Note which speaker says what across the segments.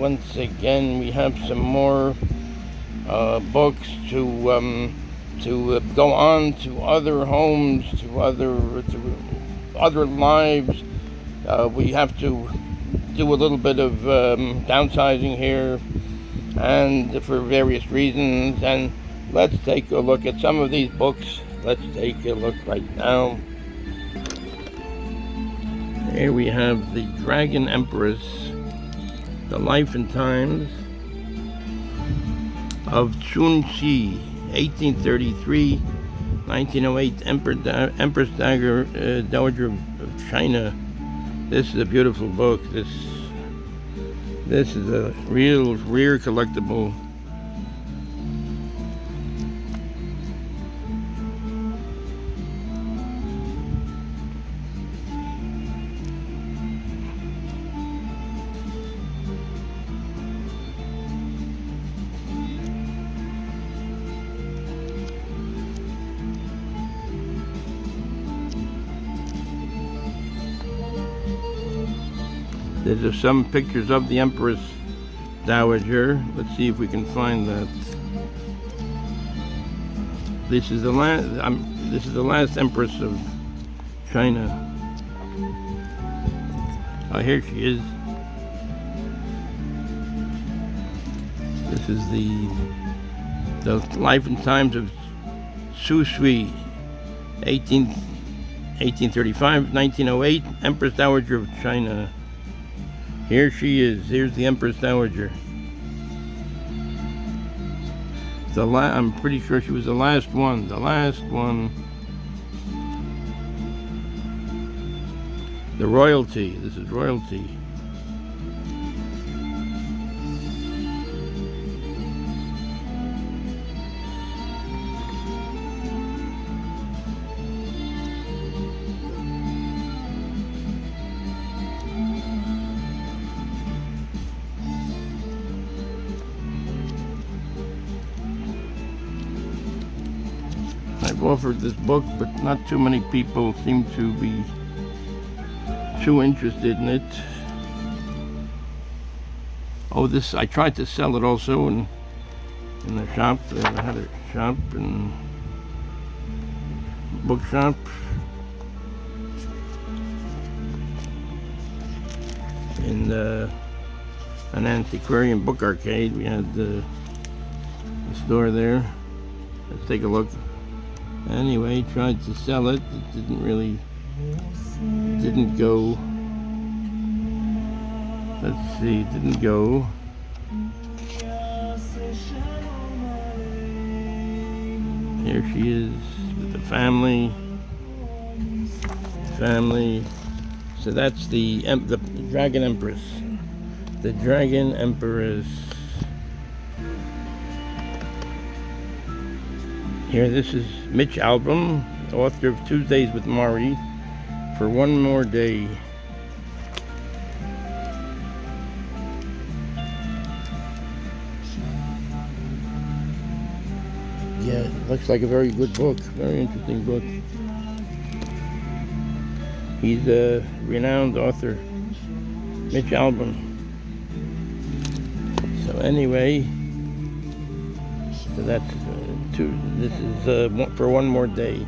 Speaker 1: once again we have some more books to go on to other homes, to other lives. We have to do a little bit of downsizing here, and for various reasons. And let's take a look at some of these books. Let's take a look right now. Here we have The Dragon Empress, The Life and Times of Chun Shi, 1833, 1908, Empress Dowager of China. This is a beautiful book. This is a real rare collectible. There's some pictures of the Empress Dowager. Let's see if we can find that. This is the last Empress of China. Oh, here she is. This is the Life and Times of Su Sui, 1835, 1908, Empress Dowager of China. Here she is. Here's the Empress Dowager. I'm pretty sure she was the last one. The last one. The royalty. This is royalty. I've offered this book, but not too many people seem to be too interested in it. Oh, I tried to sell it also in the shop. I had a shop and bookshop. In an antiquarian book arcade, we had the store there. Let's take a look. Anyway, tried to sell it. It didn't go. Let's see, it didn't go. Here she is with the family. So that's the Dragon Empress. The Dragon Empress. Here, this is Mitch Albom, author of Tuesdays with Maury, For One More Day. Yeah, it looks like a very good book, very interesting book. He's a renowned author, Mitch Albom. So anyway, so that's this is For One More Day.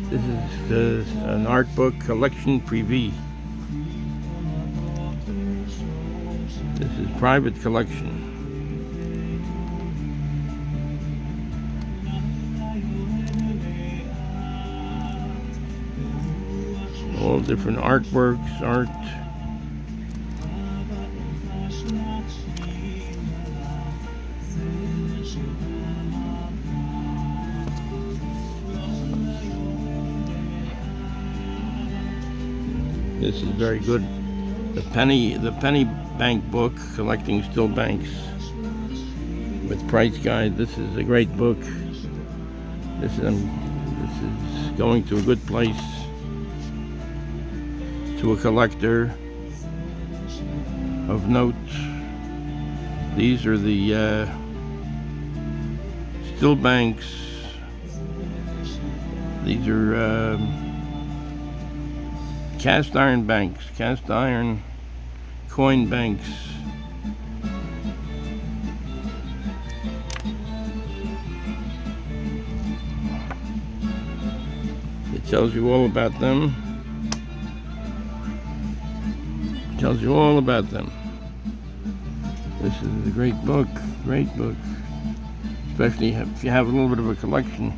Speaker 1: This is an art book collection privée. This is private collection. All different artworks, art. This is very good. The penny bank book, collecting still banks with price guide. This is a great book. This is going to a good place, to a collector of notes. These are the still banks. These are cast iron banks, cast iron coin banks. Tells you all about them. Tells you all about them. This is a great book, especially if you have a little bit of a collection.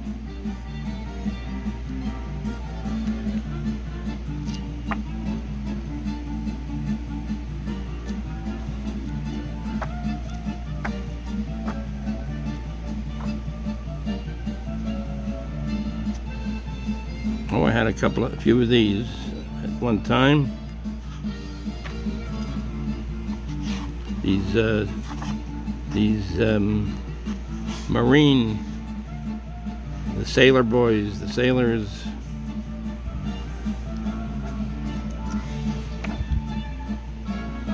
Speaker 1: Oh, I had a few of these at one time. These Marine, the sailor boys, the sailors.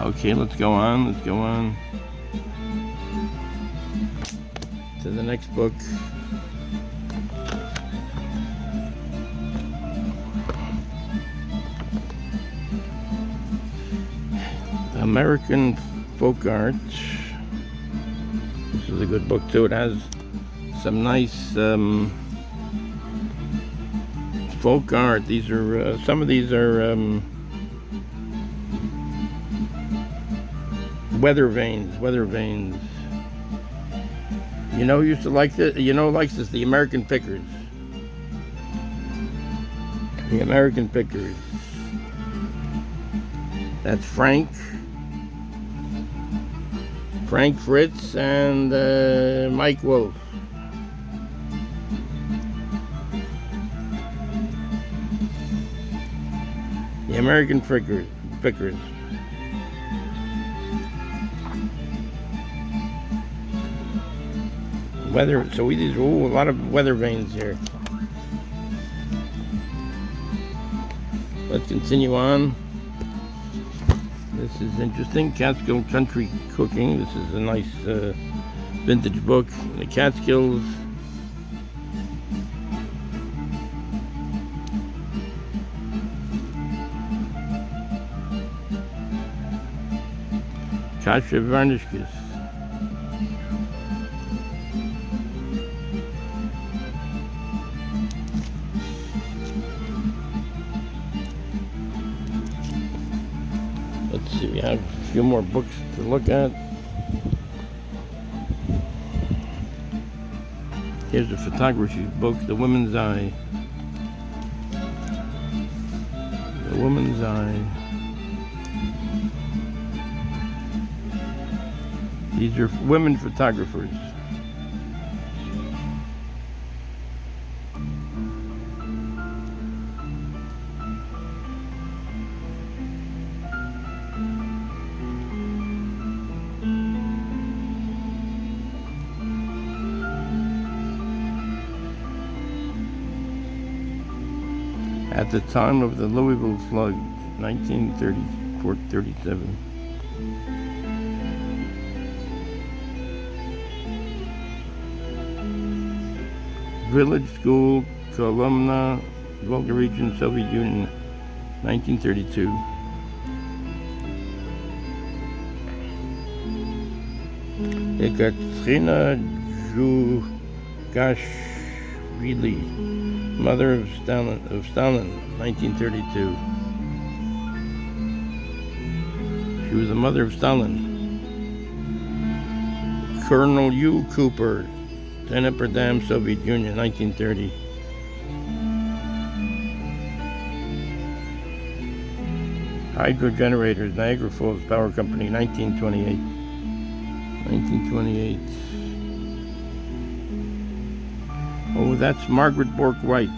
Speaker 1: Okay, let's go on to the next book. American Folk Art. This is a good book too. It has some nice folk art. These are some of these are weather vanes. You know, who used to like this. You know, who likes this? The American Pickers. The American Pickers. That's Frank Fritz, and Mike Wolf. The American Pickers. Weather. So these a lot of weather vanes here. Let's continue on. This is interesting. Catskill Country Cooking. This is a nice vintage book. The Catskills. Kasha Varnishkis. Let's see, we have a few more books to look at. Here's a photography book, The Woman's Eye. The Woman's Eye. These are women photographers. At the time of the Louisville flood, 1934-37. Village School, Kolumna, Volga Region, Soviet Union, 1932. Ekaterina Djougashvili, mother of Stalin, 1932. She was the mother of Stalin. Colonel U. Cooper, Dniprodam, Soviet Union, 1930. Hydro generators, Niagara Falls Power Company, 1928. 1928. Oh, that's Margaret Bourke White.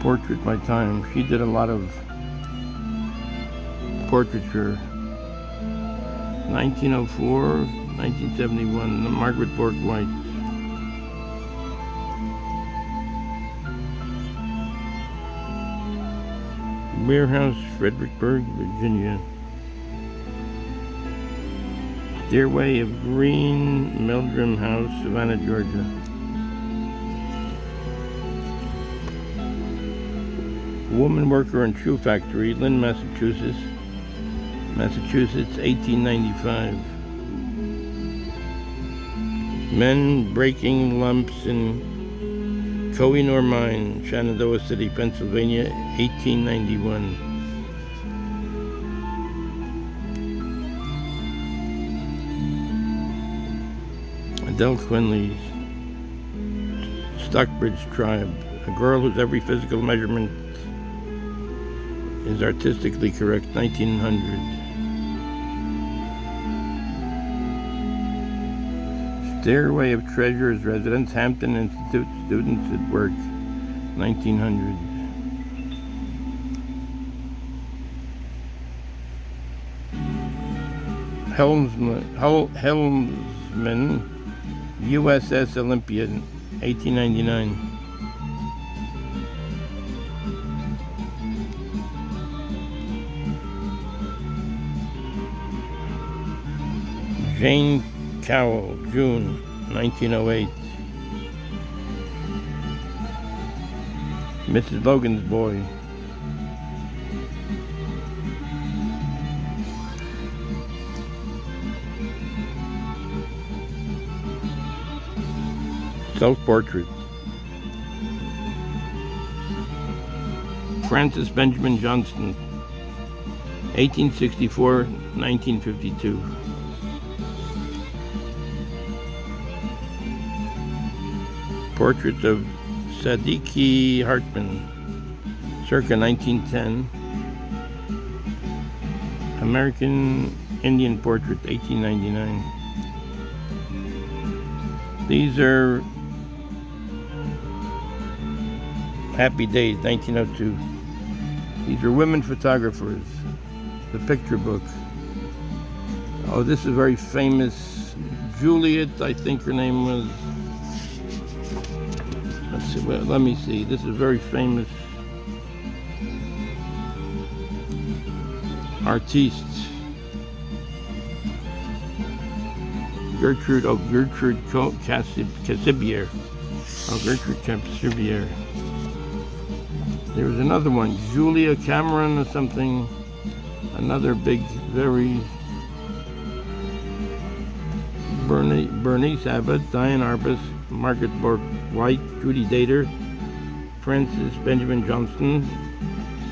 Speaker 1: Portrait by Time. She did a lot of portraiture. 1904, 1971, Margaret Bourke White. Warehouse, Fredericksburg, Virginia. Stairway of Green, Meldrum House, Savannah, Georgia. Woman worker in shoe factory, Lynn, Massachusetts. 1895. Men breaking lumps in Koh-i-Noor Mine, Shenandoah City, Pennsylvania, 1891. Adele Quinley, Stockbridge Tribe, a girl whose every physical measurement is artistically correct, 1900. Stairway of Treasures, Residence, Hampton Institute, Students at Work, 1900. Helmsman, USS Olympia, 1899. Jane Cowell, June, 1908. Mrs. Logan's Boy. Self-portrait. Francis Benjamin Johnston, 1864-1952. Portrait of Sadiki Hartman, circa 1910. American Indian Portrait, 1899. These are Happy Days, 1902. These are women photographers. The picture book. Oh, this is very famous. Juliet, I think her name was. Let's see. Well, let me see. This is very famous artiste. Gertrude Cassibier. Oh, Gertrude Cassibier. There was another one, Julia Cameron or something. Another big, very Bernice Abbott, Diane Arbus, Margaret Bork White, Judy Dater, Francis Benjamin Johnston,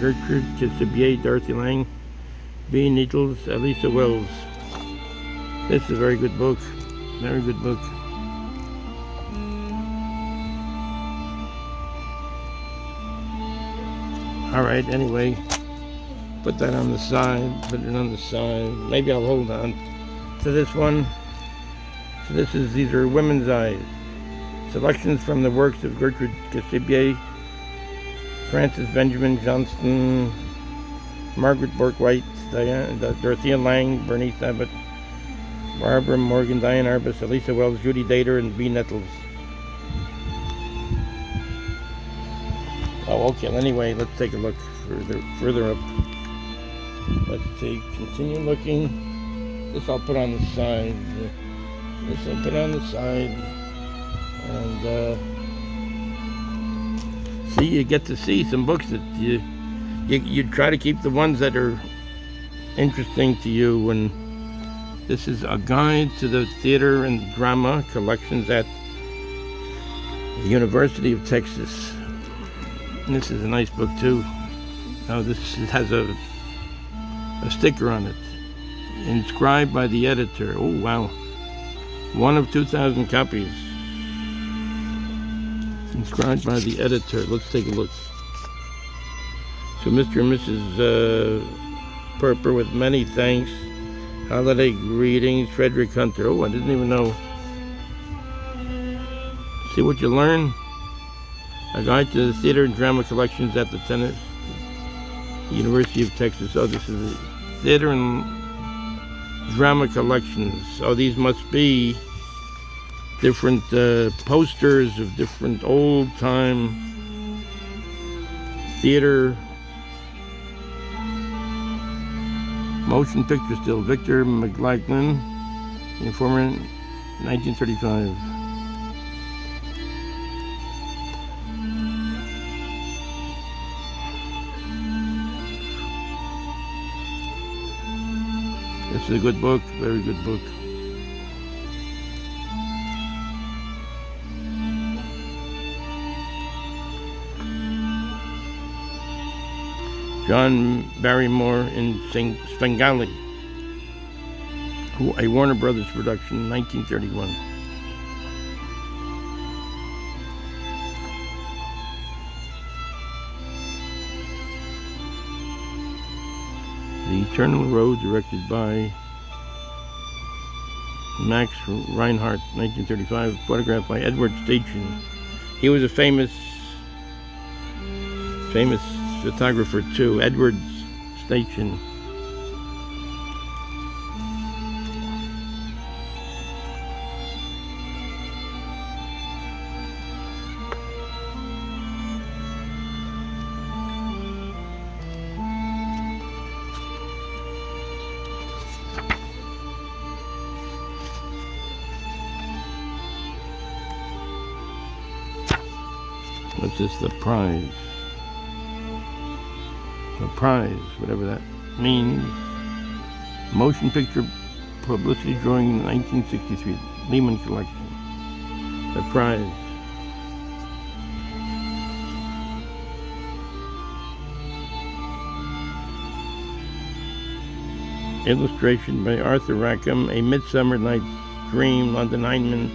Speaker 1: Gertrude Cassibier, Dorothy Lang, B. Needles, Elisa Wells. This is a very good book. Very good book. All right, anyway, put that on the side, put it on the side. Maybe I'll hold on to this one. So these are Women's Eyes. Selections from the works of Gertrude Cassibier, Francis Benjamin Johnston, Margaret Bork White, Dorothea Lang, Bernice Abbott, Barbara Morgan, Diane Arbus, Elisa Wells, Judy Dater, and B. Nettles. Oh, okay. Well, anyway, let's take a look further up. Let's see. Continue looking. This I'll put on the side. This I'll put on the side. And see, you get to see some books that you try to keep the ones that are interesting to you. And this is a guide to the theater and drama collections at the University of Texas. And this is a nice book too. Oh, this has a sticker on it. Inscribed by the editor. Oh, wow. One of 2,000 copies. Inscribed by the editor. Let's take a look. So Mr. and Mrs. Perper, with many thanks. Holiday greetings, Frederick Hunter. Oh, I didn't even know. See what you learn? A guide to the theater and drama collections at the University of Texas. Oh, this is the theater and drama collections. Oh, these must be different posters of different old-time theater, motion picture still. Victor McLachlan, Informer, 1935. This is a good book, very good book. John Barrymore in Svengali, a Warner Brothers production, 1931. The Eternal Road, directed by Max Reinhardt, 1935, photographed by Edward Steichen. He was a famous photographer too, Edward Steichen. What's this? The prize. The prize, whatever that means. Motion picture publicity drawing, 1963. Lehman collection. The prize. Illustration by Arthur Rackham. A Midsummer Night's Dream, London Heinemann,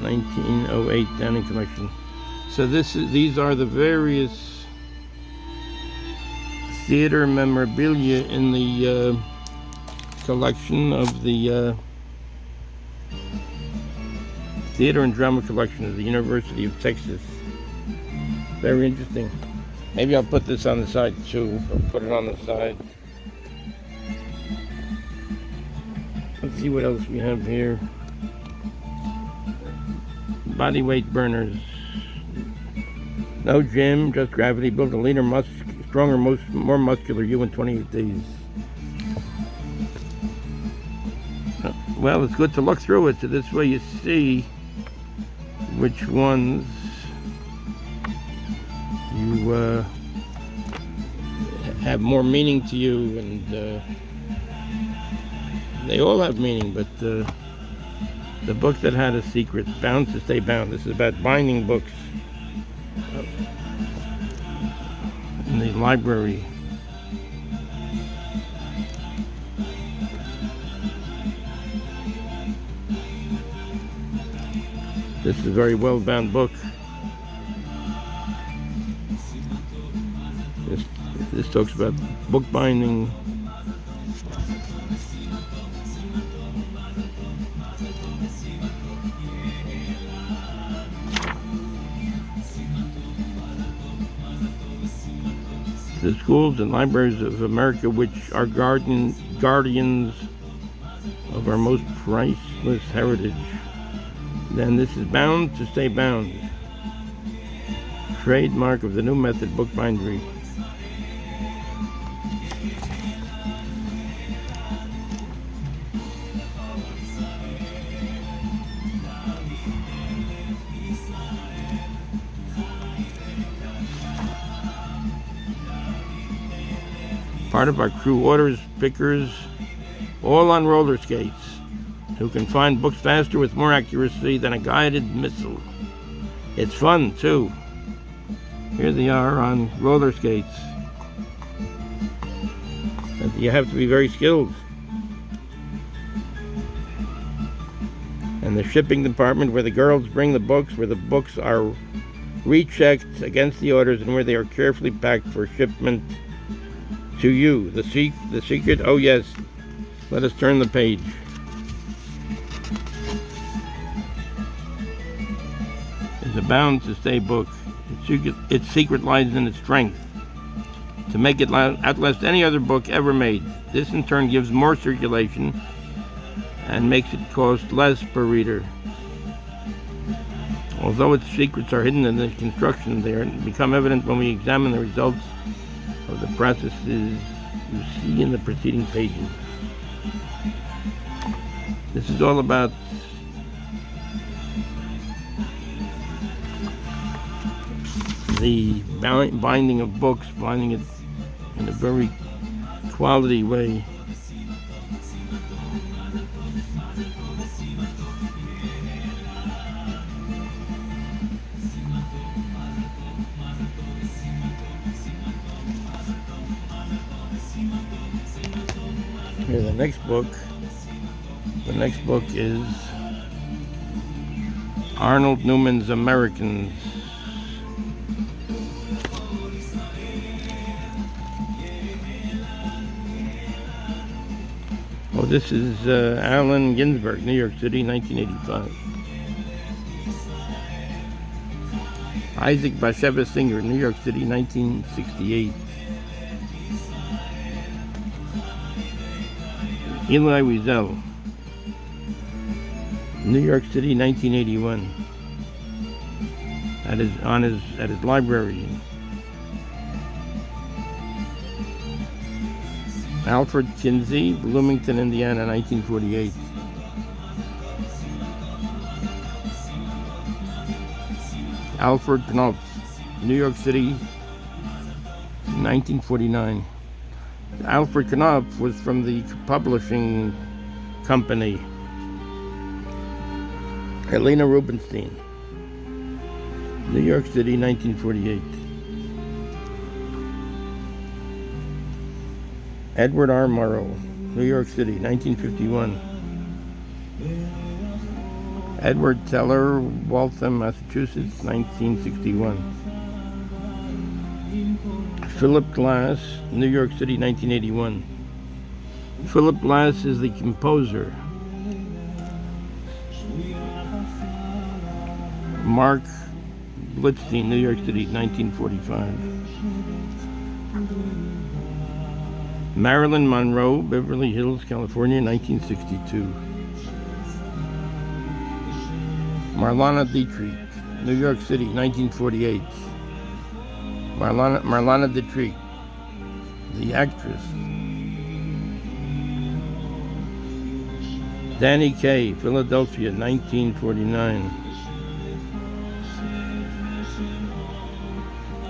Speaker 1: 1908, Downing collection. So these are the various theater memorabilia in the collection of the Theater and Drama Collection of the University of Texas. Very interesting. Maybe I'll put this on the side too. I'll put it on the side. Let's see what else we have here. Body weight burners. No gym, just gravity. Build a leaner, stronger, more muscular you in 28 days. Well, it's good to look through it, so this way you see which ones you have more meaning to you, and they all have meaning, but the book that had a secret, Bound to Stay Bound. This is about binding books in the library. This is a very well-bound book. This talks about book binding. The schools and libraries of America, which are guardians of our most priceless heritage. Then this is Bound to Stay Bound, trademark of the new method, bookbindery. Part of our crew orders pickers, all on roller skates, who can find books faster with more accuracy than a guided missile. It's fun, too. Here they are on roller skates. You have to be very skilled. And the shipping department, where the girls bring the books, where the books are rechecked against the orders, and where they are carefully packed for shipment to you. The secret, oh yes, let us turn the page. It's a Bound to Stay book. Its secret lies in its strength, to make it outlast any other book ever made. This in turn gives more circulation and makes it cost less per reader. Although its secrets are hidden in the construction, they become evident when we examine the results of the processes you see in the preceding pages. This is all about the binding of books, binding it in a very quality way. next book. The next book is Arnold Newman's Americans. Oh, this is Allen Ginsberg, New York City, 1985. Isaac Bashevis Singer, New York City, 1968. Elie Wiesel, New York City, 1981. At his library. Alfred Kinsey, Bloomington, Indiana, 1948. Alfred Knopf, New York City, 1949. Alfred Knopf was from the publishing company Helena Rubinstein, New York City, 1948. Edward R. Murrow, New York City, 1951. Edward Teller, Waltham, Massachusetts, 1961. Philip Glass, New York City, 1981. Philip Glass is the composer. Mark Blitzstein, New York City, 1945. Marilyn Monroe, Beverly Hills, California, 1962. Marlana Dietrich, New York City, 1948. Marlana Dietrich, the actress. Danny Kaye, Philadelphia, 1949.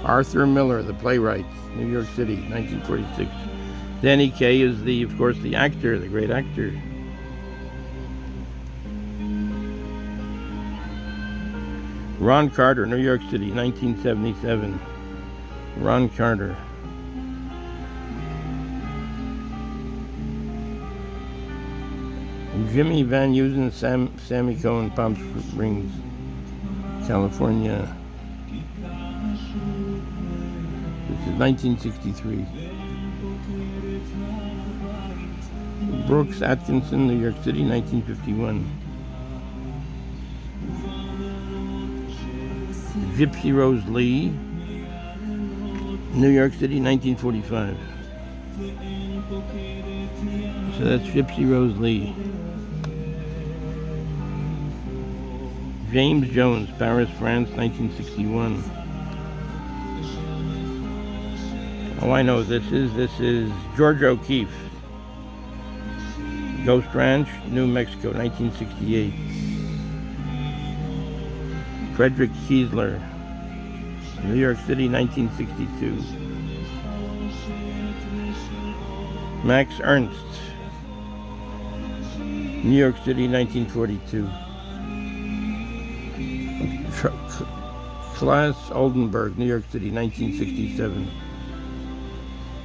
Speaker 1: Arthur Miller, the playwright, New York City, 1946. Danny Kaye is, of course, the actor, the great actor. Ron Carter, New York City, 1977. Ron Carter. Jimmy Van Heusen, Sammy Cohen, Palm Springs, California. This is 1963. Brooks Atkinson, New York City, 1951. Gypsy Rose Lee, New York City, 1945. So that's Gypsy Rose Lee. James Jones, Paris, France, 1961. Oh, I know this is George O'Keeffe. Ghost Ranch, New Mexico, 1968. Frederick Kiesler, New York City, 1962. Max Ernst, New York City, 1942. Claes Oldenburg, New York City, 1967.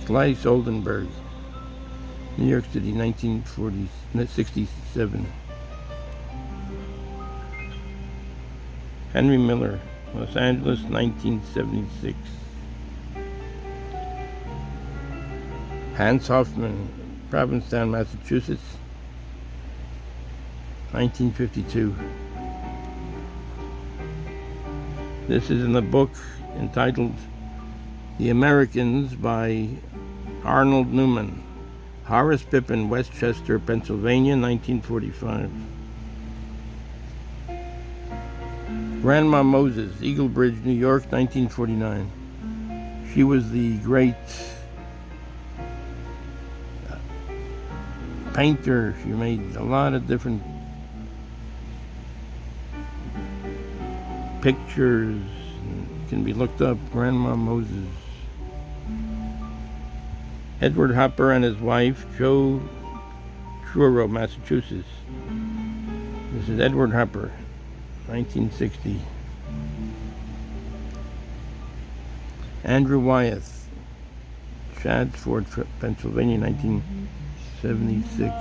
Speaker 1: Claes Oldenburg, New York City, 1967. Henry Miller, Los Angeles, 1976. Hans Hoffman, Provincetown, Massachusetts, 1952. This is in the book entitled The Americans by Arnold Newman. Horace Pippin, Westchester, Pennsylvania, 1945. Grandma Moses, Eagle Bridge, New York, 1949. She was the great painter. She made a lot of different pictures. Can be looked up. Grandma Moses. Edward Hopper and his wife, Joe Truro, Massachusetts. This is Edward Hopper, 1960. Andrew Wyeth, Shadsford, Pennsylvania, 76.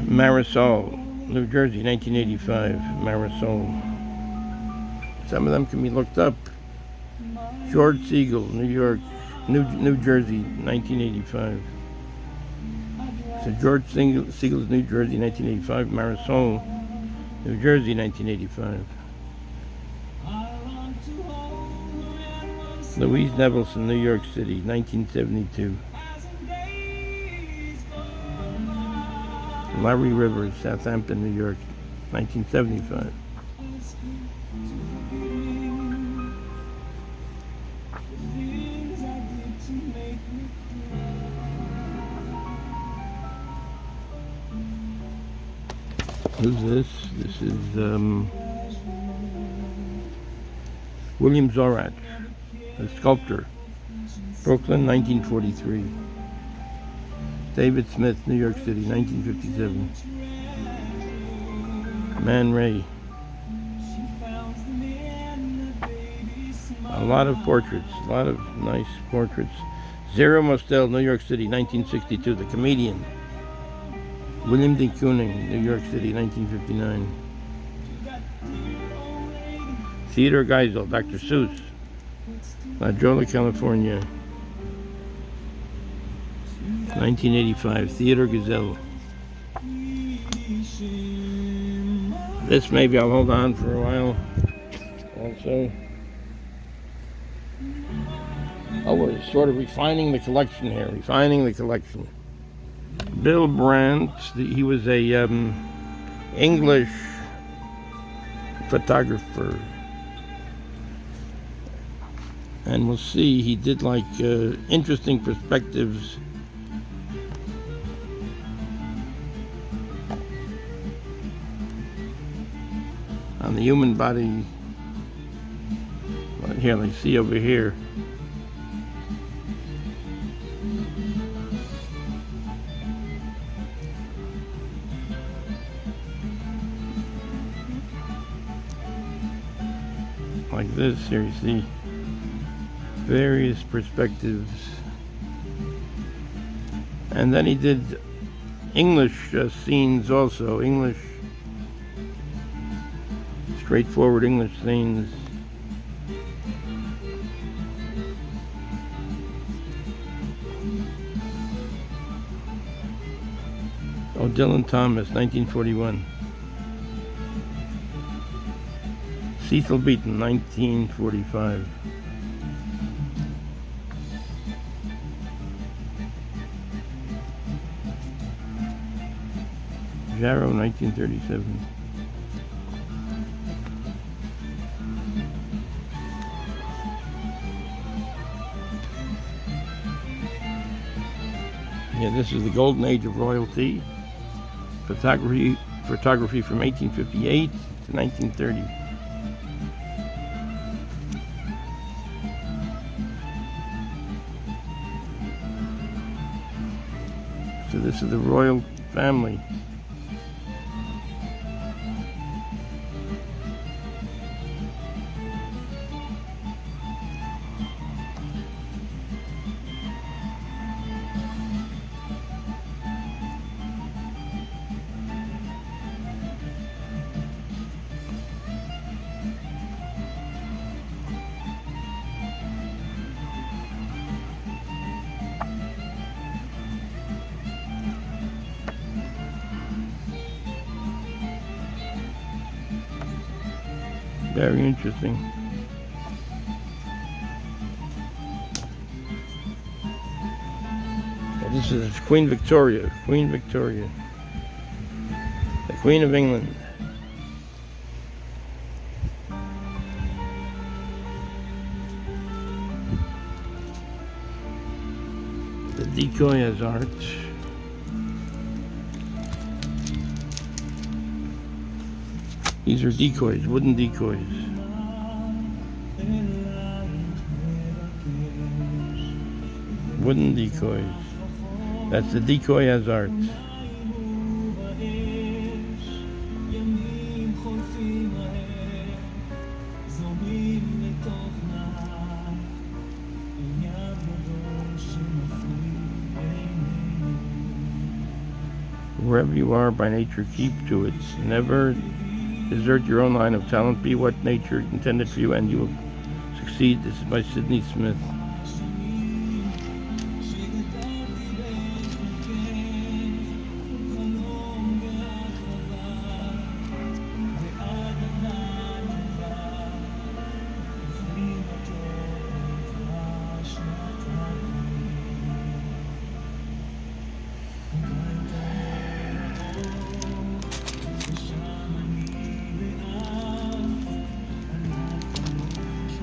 Speaker 1: Marisol, New Jersey, 1985. Marisol. Some of them can be looked up. George Siegel, New Jersey, 1985. So George Siegel's New Jersey, 1985. Marisol, New Jersey, 1985. Louise Nevelson, New York City, 1972. Larry Rivers, Southampton, New York, 1975. Who's this? This is William Zorach, a sculptor, Brooklyn, 1943. David Smith, New York City, 1957. Man Ray. A lot of portraits, a lot of nice portraits. Zero Mostel, New York City, 1962, the comedian. William D. Kooning, New York City, 1959. Theodore Geisel, Dr. Seuss, La Jolla, California, 1985. Theodore Gazelle. This maybe I'll hold on for a while also. Oh, we're sort of refining the collection here, Bill Brandt, he was a English photographer. And we'll see, he did like interesting perspectives on the human body. Right here, let's see over here. Like this, here you see various perspectives. And then he did English scenes also, straightforward English scenes. Oh, Dylan Thomas, 1941. Cecil Beaton, 1945. Jarrow, 1937. Yeah, this is the golden age of royalty. Photography from 1858 to 1930. So this is the royal family. Very interesting. And this is Queen Victoria, the Queen of England. The decoy has art. These are decoys, wooden decoys. Wooden decoys. That's the decoy as art. Wherever you are by nature, keep to it. Never desert your own line of talent. Be what nature intended for you, and you will succeed. This is by Sidney Smith.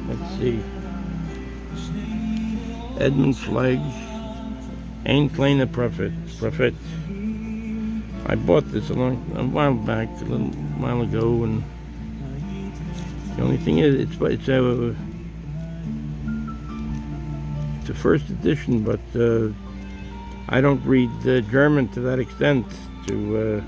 Speaker 1: Let's see. Edmund Flagg, Ein Kleiner Prophet. I bought this a while back, a little while ago, and the only thing is, it's a first edition, but I don't read German to that extent to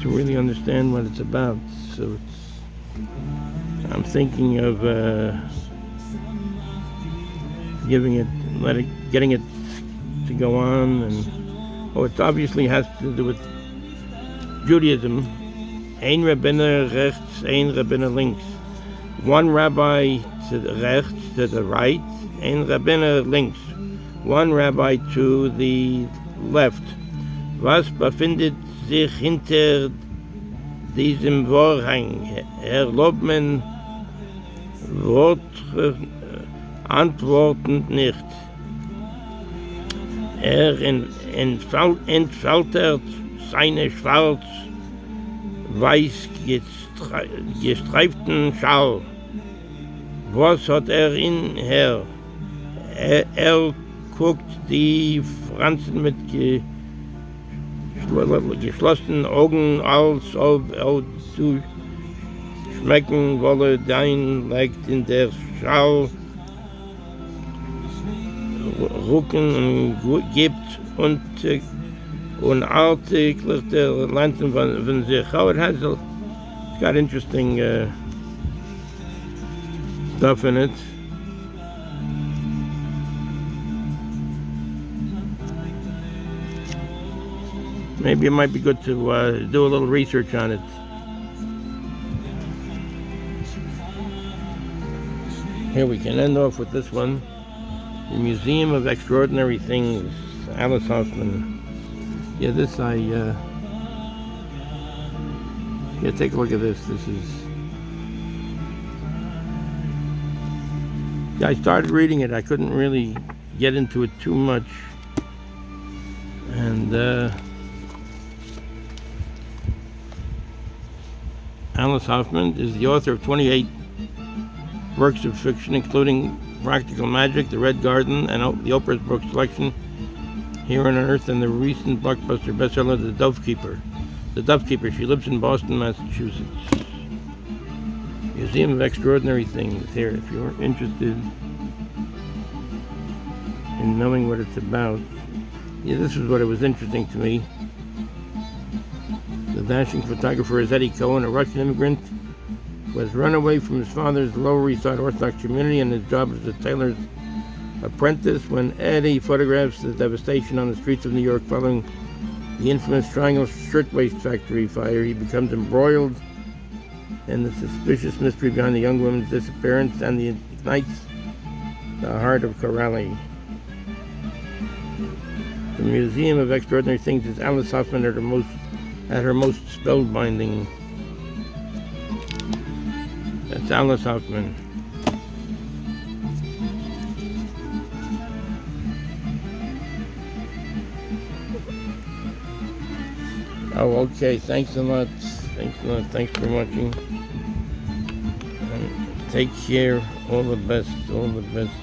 Speaker 1: really understand what it's about. So I'm thinking of getting it to go on, and it obviously has to do with Judaism. Ein Rabbiner rechts, ein Rabbiner links. One rabbi to the rechts, to the right, ein Rabbiner links. One rabbi to the left. Was befindet sich hinter diesem Vorhang? Erlauben Worte antworten nicht. Entfaltet seine schwarz-weiß gestreiften Schal. Was hat in her? Er guckt die Franzen mit geschlossenen Augen, als ob du schmecken wolle, dein liegt in der Schal, Rücken gibt und unartiglich der Landen von sich. Oh, it's got interesting stuff in it. Maybe it might be good to do a little research on it. Here we can end off with this one. The Museum of Extraordinary Things, Alice Hoffman. Yeah, this take a look at this. This is... I started reading it. I couldn't really get into it too much. And Alice Hoffman is the author of 28 works of fiction, including Practical Magic, The Red Garden, and the Oprah's book selection, Here on Earth, and the recent blockbuster bestseller, The Dovekeeper. The Dovekeeper. She lives in Boston, Massachusetts. Museum of Extraordinary Things. Here, if you're interested in knowing what it's about. Yeah, this is what it was interesting to me. The dashing photographer is Eddie Cohen, a Russian immigrant who has run away from his father's Lower East Side Orthodox community and his job as a tailor's apprentice. When Eddie photographs the devastation on the streets of New York following the infamous Triangle Shirtwaist Factory fire, he becomes embroiled in the suspicious mystery behind the young woman's disappearance, and he ignites the heart of Corrali. The Museum of Extraordinary Things is Alice Hoffman at her most spellbinding. That's Alice Hoffman. Oh, okay. Thanks a lot. Thanks for watching. And take care. All the best. All the best.